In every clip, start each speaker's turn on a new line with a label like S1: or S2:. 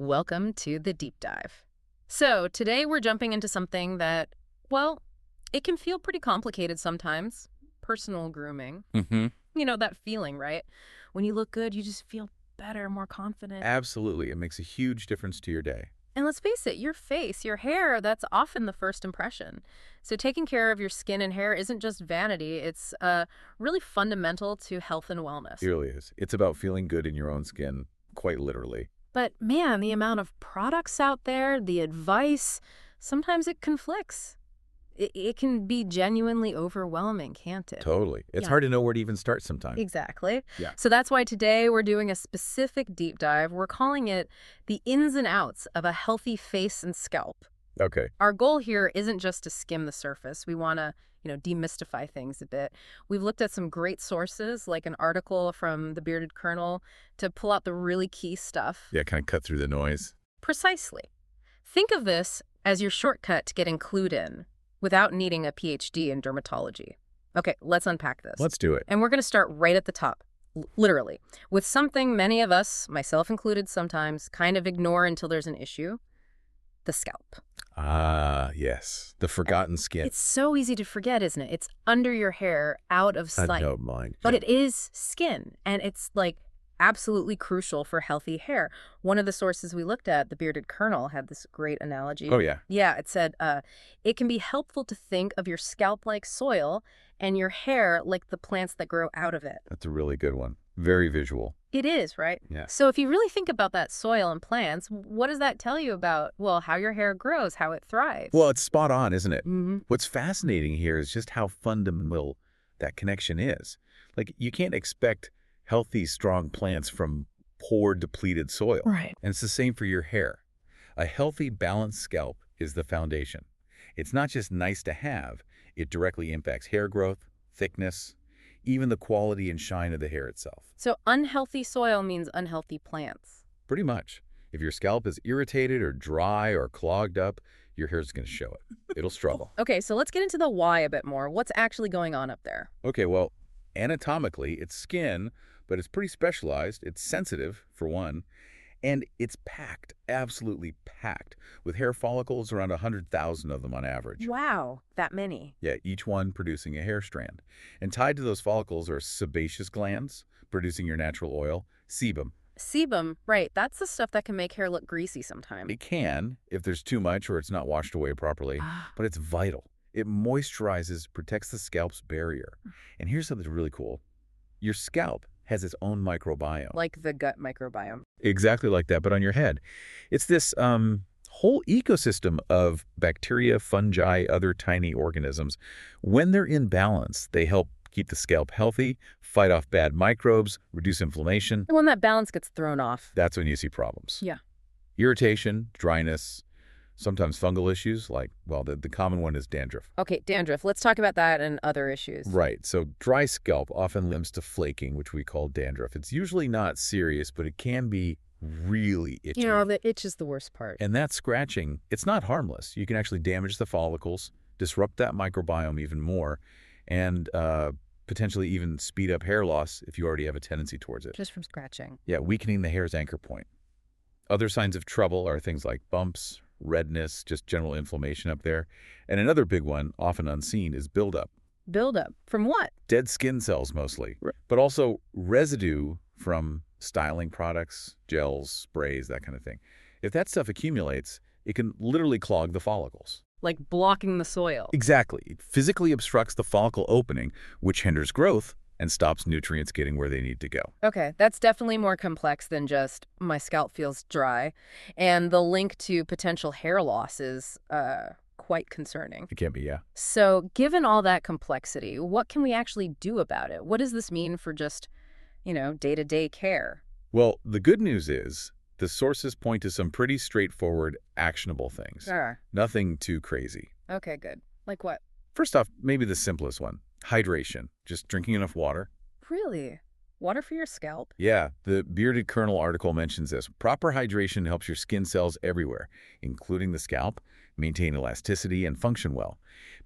S1: Welcome to the deep dive. So today we're jumping into something that, well, it can feel pretty complicated sometimes. Personal grooming.
S2: Mm-hmm.
S1: You know, that feeling, right? When you look good, you just feel better, more confident.
S2: Absolutely. It makes a huge difference to your day.
S1: And let's face it, your face, your hair, that's often the first impression. So taking care of your skin and hair isn't just vanity, it's really fundamental to health and wellness.
S2: It really is. It's about feeling good in your own skin, quite literally.
S1: But man, the amount of products out there, the advice, sometimes it conflicts. It can be genuinely overwhelming, can't it?
S2: Totally. It's
S1: Yeah.
S2: hard to know where to even start sometimes.
S1: Exactly.
S2: Yeah.
S1: So that's why today we're doing a specific deep dive. We're calling it the ins and outs of a healthy face and scalp.
S2: Okay.
S1: Our goal here isn't just to skim the surface. We want to, demystify things a bit. We've looked at some great sources, like an article from the Bearded Colonel, to pull out the really key stuff.
S2: Yeah, kind of cut through the noise.
S1: Precisely. Think of this as your shortcut to getting clued in without needing a PhD in dermatology. Okay, let's unpack this.
S2: Let's do it.
S1: And we're going to start right at the top, literally, with something many of us, myself included sometimes, kind of ignore until there's an issue: the scalp.
S2: Ah, yes. The forgotten skin.
S1: It's so easy to forget, isn't it? It's under your hair, out of
S2: I
S1: sight.
S2: don't mind.
S1: But it is skin, and it's like absolutely crucial for healthy hair. One of the sources we looked at, the Bearded Colonel, had this great analogy.
S2: Oh, yeah.
S1: Yeah, it said, it can be helpful to think of your scalp like soil and your hair like the plants that grow out of it.
S2: That's a really good one. Very visual.
S1: It is, right?
S2: Yeah.
S1: So if you really think about that soil and plants, what does that tell you about, well, how your hair grows, how it thrives?
S2: Well, it's spot on, isn't it?
S1: Mm-hmm.
S2: What's fascinating here is just how fundamental that connection is. Like, you can't expect healthy, strong plants from poor, depleted soil.
S1: Right.
S2: And it's the same for your hair. A healthy, balanced scalp is the foundation. It's not just nice to have, it directly impacts hair growth, thickness, even the quality and shine of the hair itself.
S1: So unhealthy soil means unhealthy plants.
S2: Pretty much. If your scalp is irritated or dry or clogged up, your hair's going to show it. It'll struggle.
S1: Okay, so let's get into the why a bit more. What's actually going on up there?
S2: Okay, well, anatomically, it's skin, but it's pretty specialized. It's sensitive, for one, and it's packed, absolutely packed, with hair follicles, around 100,000 of them on average.
S1: Wow, that many.
S2: Yeah, each one producing a hair strand. And tied to those follicles are sebaceous glands, producing your natural oil, sebum.
S1: Sebum, right, that's the stuff that can make hair look greasy sometimes.
S2: It can, if there's too much or it's not washed away properly, but it's vital. It moisturizes, protects the scalp's barrier. And here's something really cool. Your scalp has its own microbiome.
S1: Like the gut microbiome.
S2: Exactly like that, but on your head. It's this whole ecosystem of bacteria, fungi, other tiny organisms. When they're in balance, they help keep the scalp healthy, fight off bad microbes, reduce inflammation.
S1: And when that balance gets thrown off.
S2: That's when you see problems.
S1: Yeah.
S2: Irritation, dryness, sometimes fungal issues, like, well, the common one is dandruff.
S1: Okay, dandruff. Let's talk about that and other issues.
S2: Right. So dry scalp often limps to flaking, which we call dandruff. It's usually not serious, but it can be really itchy.
S1: You know, the itch is the worst part.
S2: And that scratching, it's not harmless. You can actually damage the follicles, disrupt that microbiome even more, and potentially even speed up hair loss if you already have a tendency towards it.
S1: Just from scratching.
S2: Yeah, weakening the hair's anchor point. Other signs of trouble are things like bumps, redness, just general inflammation up there. And another big one, often unseen, is buildup.
S1: Buildup? From what?
S2: Dead skin cells mostly, but also residue from styling products, gels, sprays, that kind of thing. If that stuff accumulates, it can literally clog the follicles.
S1: Like blocking the soil.
S2: Exactly. It physically obstructs the follicle opening, which hinders growth and stops nutrients getting where they need to go.
S1: Okay, that's definitely more complex than just my scalp feels dry. And the link to potential hair loss is quite concerning.
S2: It can be, yeah.
S1: So given all that complexity, what can we actually do about it? What does this mean for just, day-to-day care?
S2: Well, the good news is the sources point to some pretty straightforward, actionable things.
S1: Sure.
S2: Nothing too crazy.
S1: Okay, good. Like what?
S2: First off, maybe the simplest one, hydration. Just drinking enough water.
S1: Really? Water for your scalp?
S2: Yeah, the Bearded Colonel article mentions this. Proper hydration helps your skin cells everywhere, including the scalp, maintain elasticity and function well.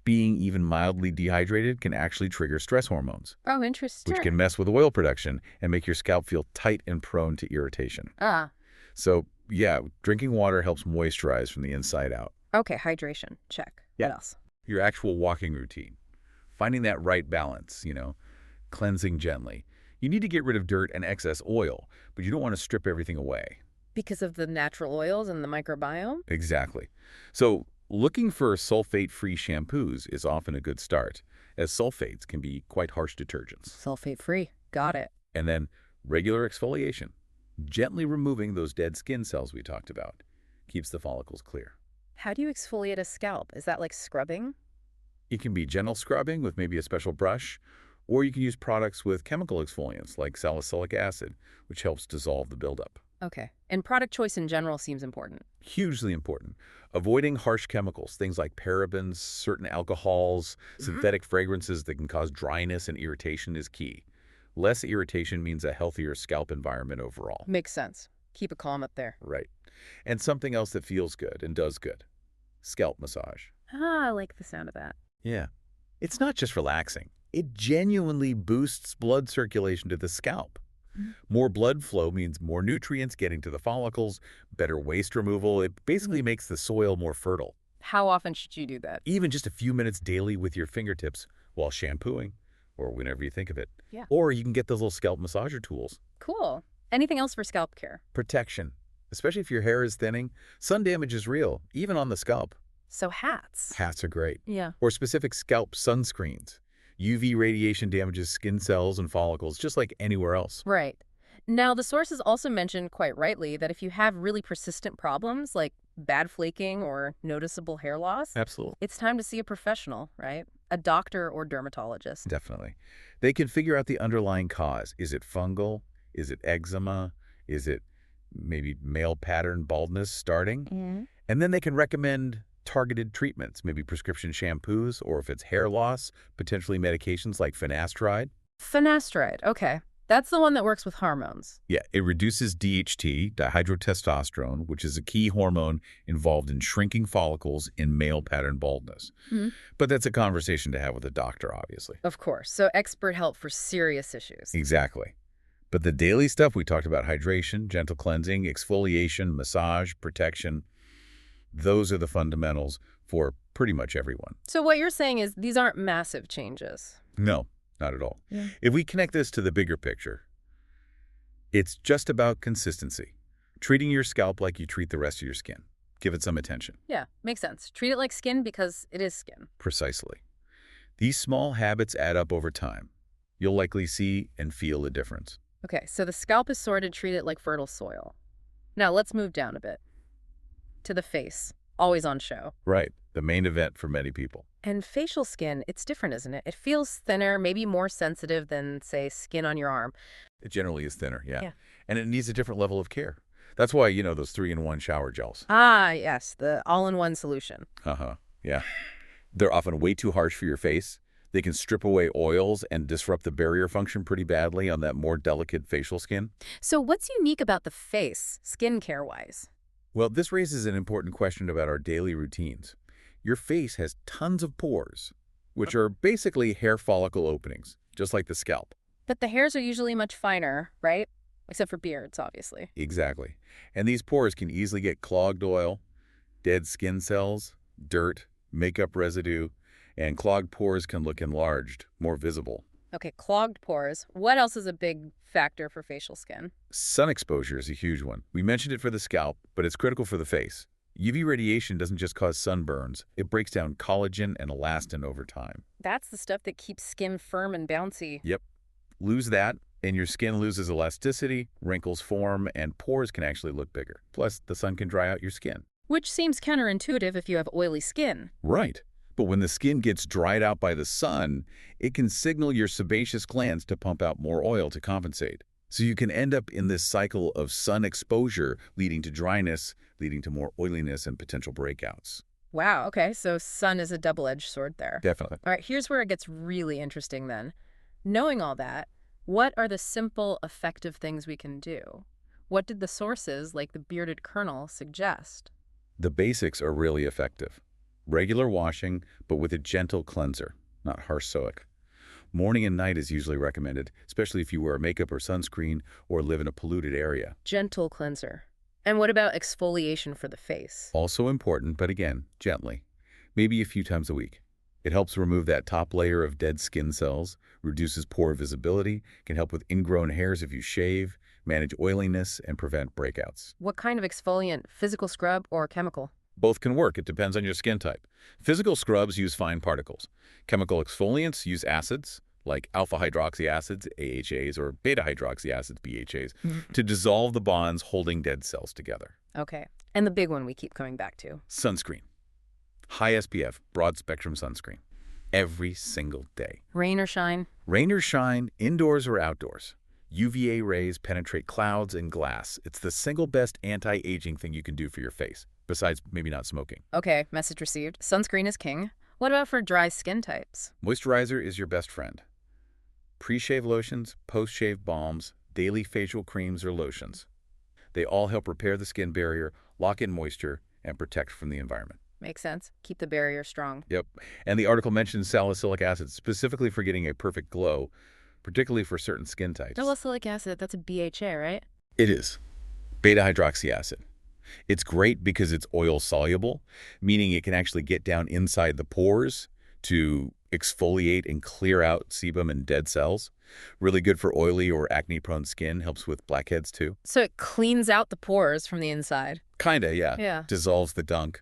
S2: Being even mildly dehydrated can actually trigger stress hormones,
S1: Oh, interesting.
S2: which can mess with oil production and make your scalp feel tight and prone to irritation.
S1: Ah,
S2: So Yeah, drinking water helps moisturize from the inside out.
S1: Okay, hydration. Check.
S2: Yeah.
S1: What else?
S2: Your actual walking routine. Finding that right balance, cleansing gently. You need to get rid of dirt and excess oil, but you don't want to strip everything away.
S1: Because of the natural oils and the microbiome?
S2: Exactly. So looking for sulfate-free shampoos is often a good start, as sulfates can be quite harsh detergents.
S1: Sulfate-free. Got it.
S2: And then regular exfoliation, gently removing those dead skin cells we talked about, keeps the follicles clear.
S1: How do you exfoliate a scalp? Is that like scrubbing?
S2: It can be gentle scrubbing with maybe a special brush, or you can use products with chemical exfoliants like salicylic acid, which helps dissolve the buildup.
S1: Okay. And product choice in general seems important.
S2: Hugely important. Avoiding harsh chemicals, things like parabens, certain alcohols, synthetic fragrances that can cause dryness and irritation is key. Less irritation means a healthier scalp environment overall.
S1: Makes sense. Keep it calm up there.
S2: Right. And something else that feels good and does good. Scalp massage.
S1: Ah, I like the sound of that.
S2: Yeah. It's not just relaxing. It genuinely boosts blood circulation to the scalp. More blood flow means more nutrients getting to the follicles, better waste removal. It basically makes the soil more fertile.
S1: How often should you do that?
S2: Even just a few minutes daily with your fingertips while shampooing, or whenever you think of it.
S1: Yeah.
S2: Or you can get those little scalp massager tools.
S1: Cool. Anything else for scalp care?
S2: Protection, especially if your hair is thinning. Sun damage is real, even on the scalp.
S1: So hats.
S2: Hats are great.
S1: Yeah.
S2: Or specific scalp sunscreens. UV radiation damages skin cells and follicles, just like anywhere else.
S1: Right. Now, the sources also mentioned quite rightly that if you have really persistent problems like bad flaking or noticeable hair loss,
S2: Absolutely.
S1: it's time to see a professional, right? A doctor or dermatologist.
S2: Definitely. They can figure out the underlying cause. Is it fungal? Is it eczema? Is it maybe male pattern baldness starting? And then they can recommend targeted treatments, maybe prescription shampoos, or if it's hair loss, potentially medications like finasteride.
S1: Finasteride. Okay. That's the one that works with hormones.
S2: Yeah, it reduces DHT, dihydrotestosterone, which is a key hormone involved in shrinking follicles in male pattern baldness. But that's a conversation to have with a doctor, obviously.
S1: Of course. So expert help for serious issues.
S2: Exactly. But the daily stuff we talked about, hydration, gentle cleansing, exfoliation, massage, protection, those are the fundamentals for pretty much everyone.
S1: So what you're saying is these aren't massive changes.
S2: No, not at all.
S1: Yeah.
S2: If we connect this to the bigger picture, it's just about consistency. Treating your scalp like you treat the rest of your skin. Give it some attention.
S1: Yeah, makes sense. Treat it like skin because it is skin.
S2: Precisely. These small habits add up over time. You'll likely see and feel a difference.
S1: Okay, so the scalp is sorted, treat it like fertile soil. Now let's move down a bit. To the face, always on show.
S2: Right, the main event for many people.
S1: And facial skin, it's different, isn't it? It feels thinner, maybe more sensitive than, say, skin on your arm.
S2: It generally is thinner, yeah.
S1: Yeah.
S2: And it needs a different level of care. That's why, those 3-in-1 shower gels.
S1: Ah, yes, the all-in-one solution.
S2: Yeah. They're often way too harsh for your face. They can strip away oils and disrupt the barrier function pretty badly on that more delicate facial skin.
S1: So what's unique about the face, skincare-wise?
S2: Well, this raises an important question about our daily routines. Your face has tons of pores, which are basically hair follicle openings, just like the scalp.
S1: But the hairs are usually much finer, right? Except for beards, obviously.
S2: Exactly. And these pores can easily get clogged oil, dead skin cells, dirt, makeup residue, and clogged pores can look enlarged, more visible.
S1: Okay, clogged pores. What else is a big factor for facial skin?
S2: Sun exposure is a huge one. We mentioned it for the scalp, but it's critical for the face. UV radiation doesn't just cause sunburns. It breaks down collagen and elastin over time.
S1: That's the stuff that keeps skin firm and bouncy.
S2: Yep. Lose that, and your skin loses elasticity, wrinkles form, and pores can actually look bigger. Plus, the sun can dry out your skin.
S1: Which seems counterintuitive if you have oily skin.
S2: Right. But when the skin gets dried out by the sun, it can signal your sebaceous glands to pump out more oil to compensate. So you can end up in this cycle of sun exposure, leading to dryness, leading to more oiliness and potential breakouts.
S1: Wow, okay, so sun is a double-edged sword there.
S2: Definitely.
S1: All right, here's where it gets really interesting then. Knowing all that, what are the simple, effective things we can do? What did the sources, like the bearded colonel, suggest?
S2: The basics are really effective. Regular washing, but with a gentle cleanser, not harsh soak. Morning and night is usually recommended, especially if you wear makeup or sunscreen or live in a polluted area.
S1: Gentle cleanser. And what about exfoliation for the face?
S2: Also important, but again, gently. Maybe a few times a week. It helps remove that top layer of dead skin cells, reduces pore visibility, can help with ingrown hairs if you shave, manage oiliness, and prevent breakouts.
S1: What kind of exfoliant, physical scrub or chemical?
S2: Both can work. It depends on your skin type. Physical scrubs use fine particles. Chemical exfoliants use acids, like alpha hydroxy acids, AHAs, or beta hydroxy acids, BHAs, to dissolve the bonds holding dead cells together.
S1: Okay. And the big one we keep coming back to.
S2: Sunscreen. High SPF, broad spectrum sunscreen. Every single day.
S1: Rain or shine?
S2: Rain or shine, indoors or outdoors. UVA rays penetrate clouds and glass. It's the single best anti-aging thing you can do for your face, besides maybe not smoking.
S1: Okay, message received. Sunscreen is king. What about for dry skin types?
S2: Moisturizer is your best friend. Pre-shave lotions, post-shave balms, daily facial creams or lotions. They all help repair the skin barrier, lock in moisture, and protect from the environment.
S1: Makes sense. Keep the barrier strong.
S2: Yep. And the article mentions salicylic acid specifically for getting a perfect glow, particularly for certain skin types.
S1: Salicylic acid, that's a BHA, right?
S2: It is. Beta hydroxy acid. It's great because it's oil soluble, meaning it can actually get down inside the pores to exfoliate and clear out sebum and dead cells. Really good for oily or acne-prone skin, helps with blackheads too.
S1: So it cleans out the pores from the inside.
S2: Kinda, yeah.
S1: Yeah.
S2: Dissolves the gunk.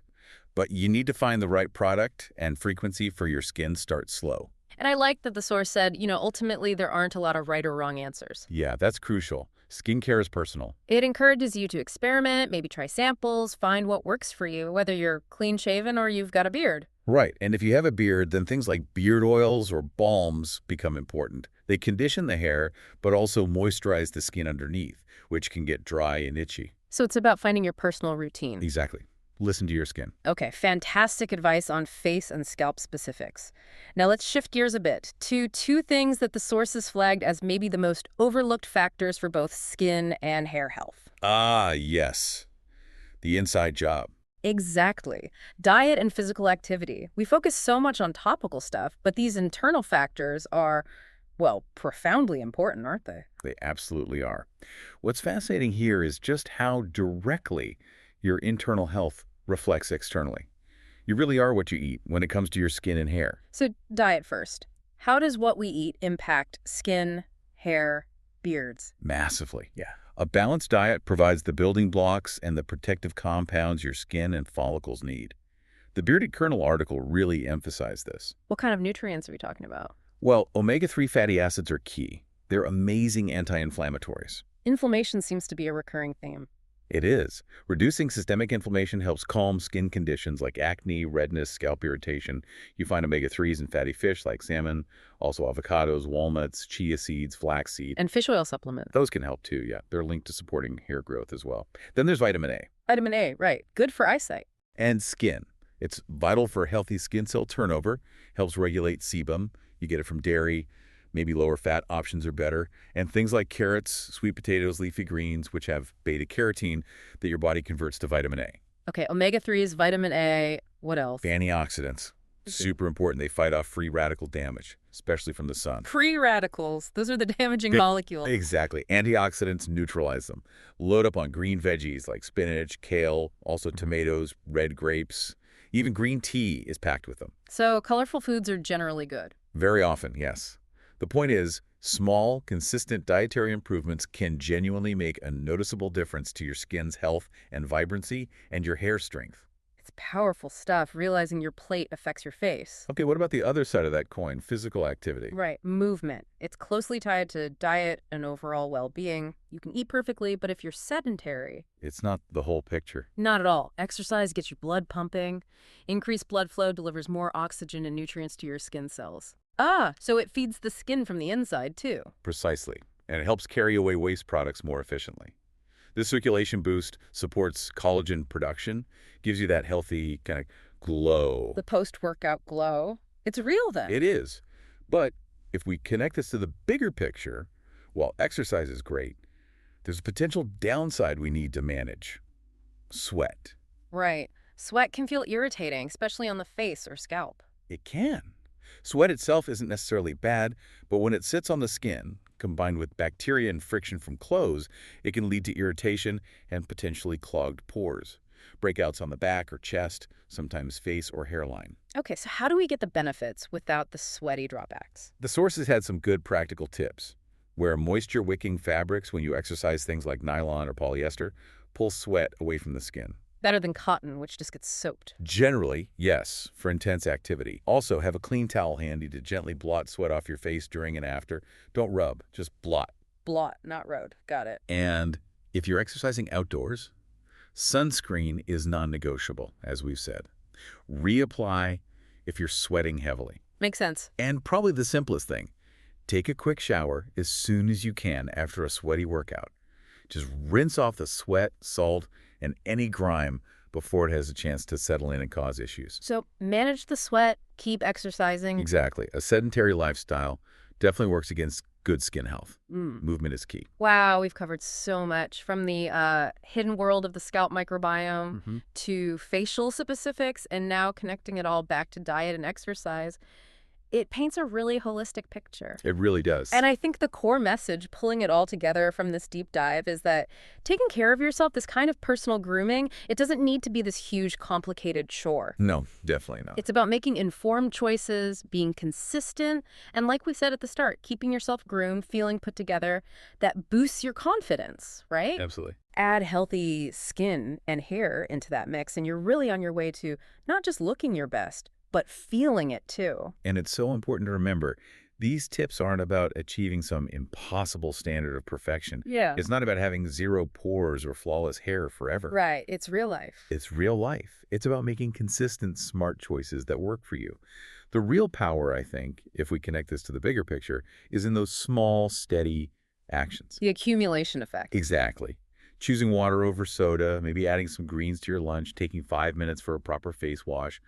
S2: But you need to find the right product, and frequency for your skin starts slow.
S1: And I like that the source said, ultimately there aren't a lot of right or wrong answers.
S2: Yeah, that's crucial. Skincare is personal.
S1: It encourages you to experiment, maybe try samples, find what works for you, whether you're clean-shaven or you've got a beard.
S2: Right, and if you have a beard, then things like beard oils or balms become important. They condition the hair, but also moisturize the skin underneath, which can get dry and itchy.
S1: So it's about finding your personal routine.
S2: Exactly. Listen to your skin.
S1: Okay, fantastic advice on face and scalp specifics. Now let's shift gears a bit to two things that the sources flagged as maybe the most overlooked factors for both skin and hair health.
S2: Ah, yes. The inside job.
S1: Exactly. Diet and physical activity. We focus so much on topical stuff, but these internal factors are, well, profoundly important, aren't they?
S2: They absolutely are. What's fascinating here is just how directly your internal health reflects externally. You really are what you eat when it comes to your skin and hair.
S1: So diet first. How does what we eat impact skin, hair, beards?
S2: Massively. Yeah. A balanced diet provides the building blocks and the protective compounds your skin and follicles need. The Bearded Kernel article really emphasized this.
S1: What kind of nutrients are we talking about?
S2: Well, omega-3 fatty acids are key. They're amazing anti-inflammatories.
S1: Inflammation seems to be a recurring theme.
S2: It is. Reducing systemic inflammation helps calm skin conditions like acne, redness, scalp irritation. You find omega-3s in fatty fish like salmon, also avocados, walnuts, chia seeds, flaxseed.
S1: And fish oil supplements.
S2: Those can help too, yeah. They're linked to supporting hair growth as well. Then there's vitamin A.
S1: Vitamin A, right. Good for eyesight.
S2: And skin. It's vital for healthy skin cell turnover, helps regulate sebum. You get it from dairy. Maybe lower fat options are better. And things like carrots, sweet potatoes, leafy greens, which have beta-carotene that your body converts to vitamin A.
S1: Okay, omega-3s, vitamin A, what else?
S2: Antioxidants. Super important. They fight off free radical damage, especially from the sun.
S1: Free radicals. Those are the damaging molecules.
S2: Exactly. Antioxidants neutralize them. Load up on green veggies like spinach, kale, also tomatoes, red grapes. Even green tea is packed with them.
S1: So colorful foods are generally good.
S2: Very often, yes. The point is, small, consistent dietary improvements can genuinely make a noticeable difference to your skin's health and vibrancy and your hair strength.
S1: It's powerful stuff, realizing your plate affects your face.
S2: Okay, what about the other side of that coin, physical activity?
S1: Right, movement. It's closely tied to diet and overall well-being. You can eat perfectly, but if you're sedentary...
S2: It's not the whole picture.
S1: Not at all. Exercise gets your blood pumping. Increased blood flow delivers more oxygen and nutrients to your skin cells. Ah, so it feeds the skin from the inside, too.
S2: Precisely. And it helps carry away waste products more efficiently. This circulation boost supports collagen production, gives you that healthy kind of glow.
S1: The post-workout glow. It's real, then.
S2: It is. But if we connect this to the bigger picture, while exercise is great, there's a potential downside we need to manage. Sweat.
S1: Right. Sweat can feel irritating, especially on the face or scalp.
S2: It can. Sweat itself isn't necessarily bad, but when it sits on the skin, combined with bacteria and friction from clothes, it can lead to irritation and potentially clogged pores. Breakouts on the back or chest, sometimes face or hairline.
S1: Okay, so how do we get the benefits without the sweaty drawbacks?
S2: The sources had some good practical tips. Wear moisture-wicking fabrics when you exercise, things like nylon or polyester. Pull sweat away from the skin.
S1: Better than cotton, which just gets soaked.
S2: Generally, yes, for intense activity. Also, have a clean towel handy to gently blot sweat off your face during and after. Don't rub, just blot.
S1: Blot, not road. Got it.
S2: And if you're exercising outdoors, sunscreen is non-negotiable, as we've said. Reapply if you're sweating heavily.
S1: Makes sense.
S2: And probably the simplest thing, take a quick shower as soon as you can after a sweaty workout. Just rinse off the sweat, salt, and any grime before it has a chance to settle in and cause issues.
S1: So manage the sweat, keep exercising.
S2: Exactly. A sedentary lifestyle definitely works against good skin health. Movement is key.
S1: Wow, we've covered so much, from the hidden world of the scalp microbiome to facial specifics, and now connecting it all back to diet and exercise. It paints a really holistic picture.
S2: It really does.
S1: And I think the core message, pulling it all together from this deep dive, is that taking care of yourself, this kind of personal grooming, it doesn't need to be this huge, complicated chore.
S2: No, definitely not.
S1: It's about making informed choices, being consistent, and like we said at the start, keeping yourself groomed, feeling put together. That boosts your confidence, right?
S2: Absolutely.
S1: Add healthy skin and hair into that mix, and you're really on your way to not just looking your best, but feeling it too.
S2: And it's so important to remember, these tips aren't about achieving some impossible standard of perfection.
S1: Yeah.
S2: It's not about having zero pores or flawless hair forever.
S1: Right. It's real life.
S2: It's real life. It's about making consistent, smart choices that work for you. The real power, I think, if we connect this to the bigger picture, is in those small, steady actions.
S1: The accumulation effect.
S2: Exactly. Choosing water over soda, maybe adding some greens to your lunch, taking 5 minutes for a proper face wash,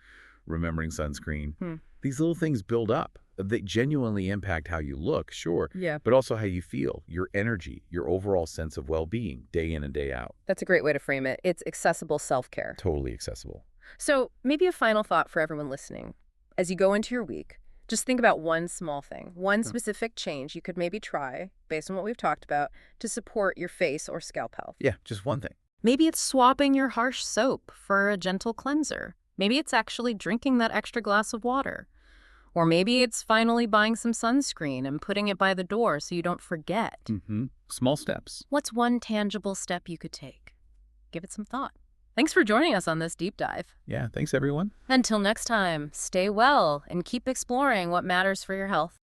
S2: remembering sunscreen. These little things build up. They genuinely impact how you look, sure,
S1: Yeah.
S2: but also how you feel, your energy, your overall sense of well-being, day in and day out.
S1: That's a great way to frame it. It's accessible self-care.
S2: Totally accessible.
S1: So maybe a final thought for everyone listening. As you go into your week, just think about one small thing, one specific change you could maybe try, based on what we've talked about, to support your face or scalp health.
S2: Yeah, just one thing.
S1: Maybe it's swapping your harsh soap for a gentle cleanser. Maybe it's actually drinking that extra glass of water. Or maybe it's finally buying some sunscreen and putting it by the door so you don't forget.
S2: Small steps.
S1: What's one tangible step you could take? Give it some thought. Thanks for joining us on this deep dive.
S2: Yeah, thanks everyone.
S1: Until next time, stay well and keep exploring what matters for your health.